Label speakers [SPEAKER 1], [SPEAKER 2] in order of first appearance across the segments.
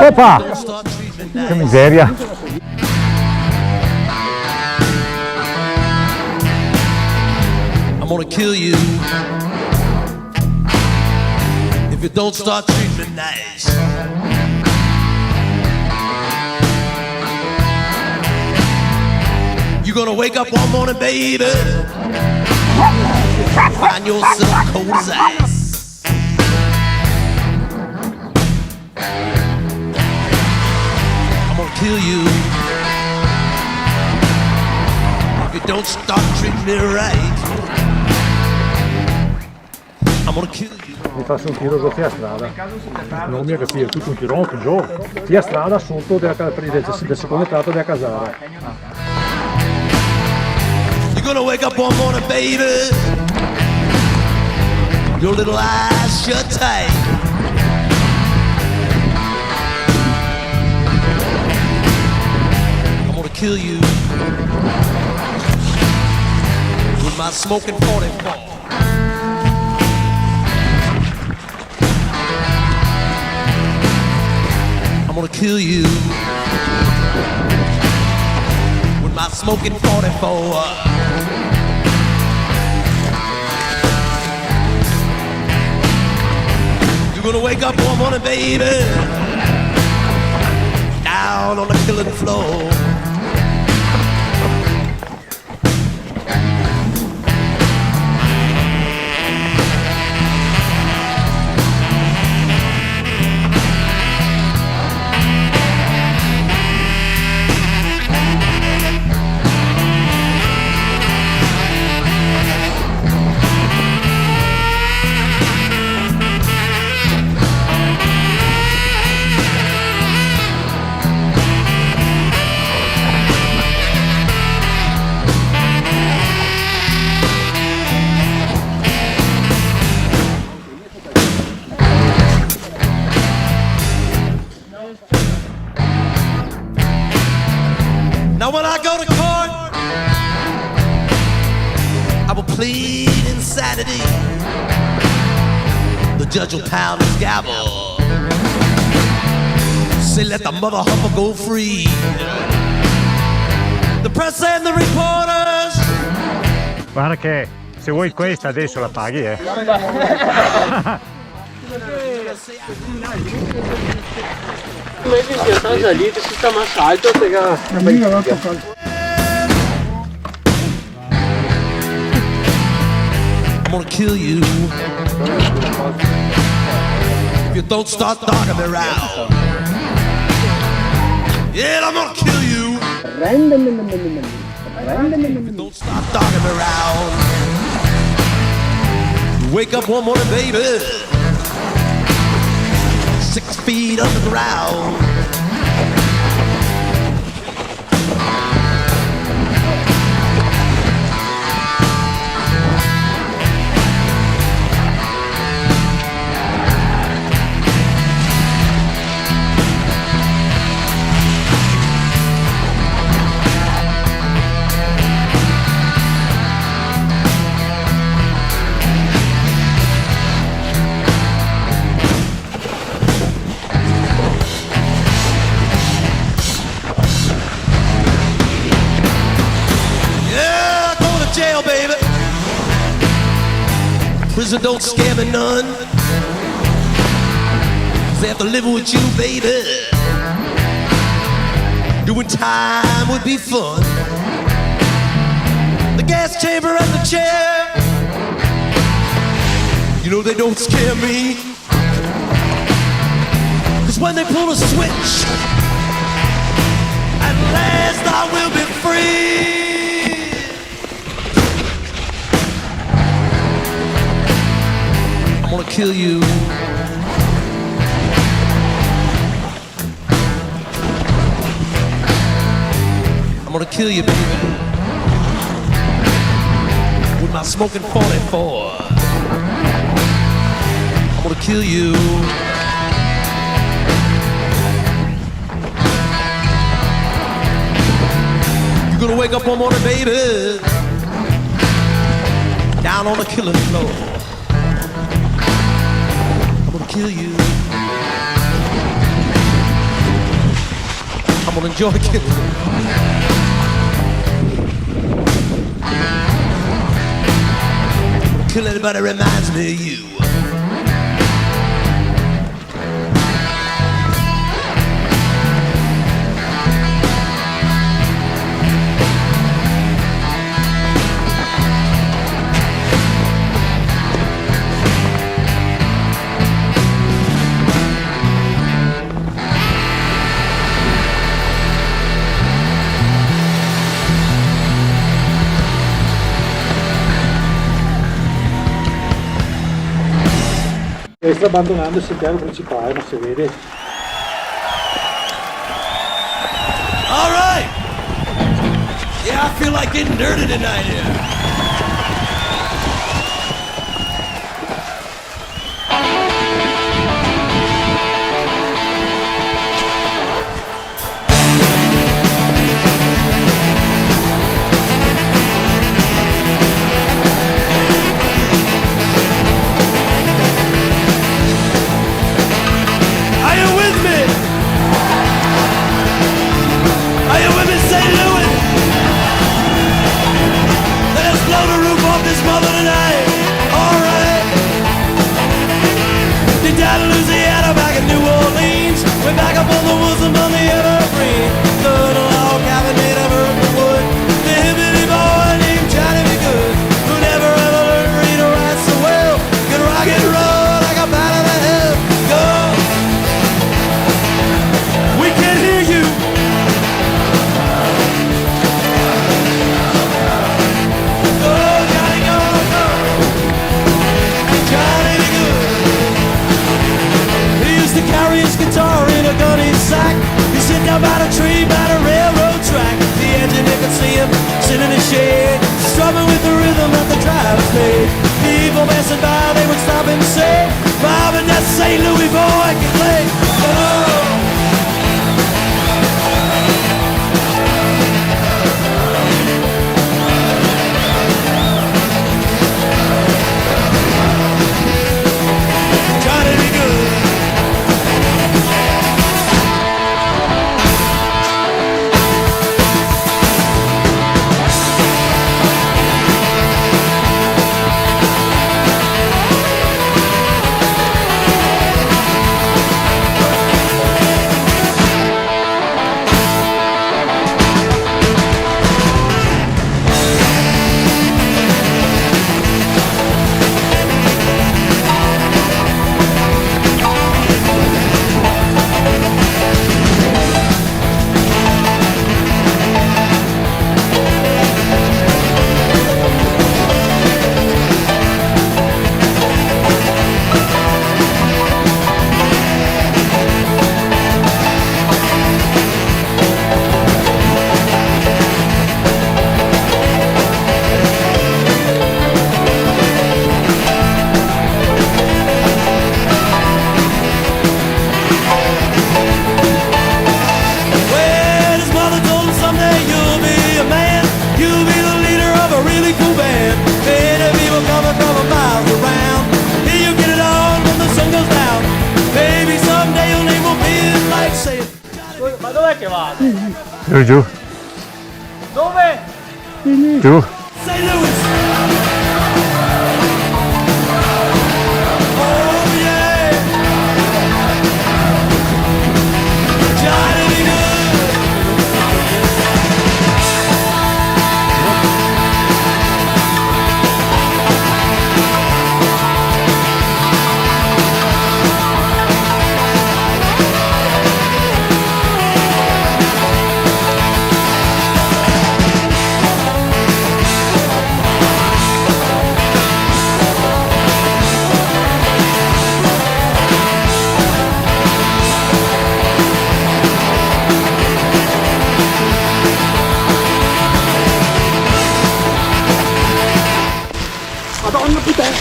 [SPEAKER 1] Opa! Che miseria!
[SPEAKER 2] I'm gonna kill you if you don't start treating me nice. You're gonna wake up one morning, baby, find yourself cold as ice. I'm gonna kill you if you don't start treating me right. I'm gonna kill you.
[SPEAKER 1] Mi faccio un tiro via strada. Non mi ha capito, tutto un tiro, un gioco. Via strada sotto del secondo tratto della casara.
[SPEAKER 2] You're gonna wake up one morning, baby, your little eyes shut tight. I'm gonna kill you with my smoking 44. I'm gonna kill you with my smoking 44. You're gonna wake up one morning, baby, down on the killing floor. Now when I go to court, I will plead insanity. The judge will pound his gavel, say let the mother humper go free. The press and the reporters.
[SPEAKER 1] Guarda che se vuoi questa adesso la paghi,
[SPEAKER 3] Meglio sia stata lì, che si sta massaggio,
[SPEAKER 2] I'm gonna kill you if you don't start dogging me around. Yeah, I'm gonna kill you if you don't start dogging me around. Wake up one morning, baby, 6 feet underground. Jail, baby. Prison don't scare me none, 'cause after living with you, baby, doing time would be fun. The gas chamber and the chair, you know they don't scare me, 'cause when they pull a switch, at last I will be free. I'm gonna kill you. I'm gonna kill you, baby, with my smoking 44. I'm gonna kill you. You're gonna wake up one morning, baby, down on the killing floor. I'm gonna kill you Come on, enjoy it. Kill anybody reminds me of you.
[SPEAKER 1] Sta abbandonando il sentiero principale, ma si vede.
[SPEAKER 2] All right. Yeah, I feel like getting dirty tonight here. Strumming with the rhythm that the drivers made. People passing by, they would stop and say, Bob, and that St. Louis boy can play. Oh. Trying to be good.
[SPEAKER 3] Ma dov'è che va?
[SPEAKER 1] Giù.
[SPEAKER 3] Dove?
[SPEAKER 1] Giù.
[SPEAKER 2] St. Louis.
[SPEAKER 3] Madonna puttana!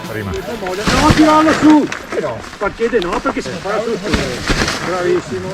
[SPEAKER 1] Prima.
[SPEAKER 4] No, tirarlo su! No, col piede no, perché si fa tutto. Bravissimo.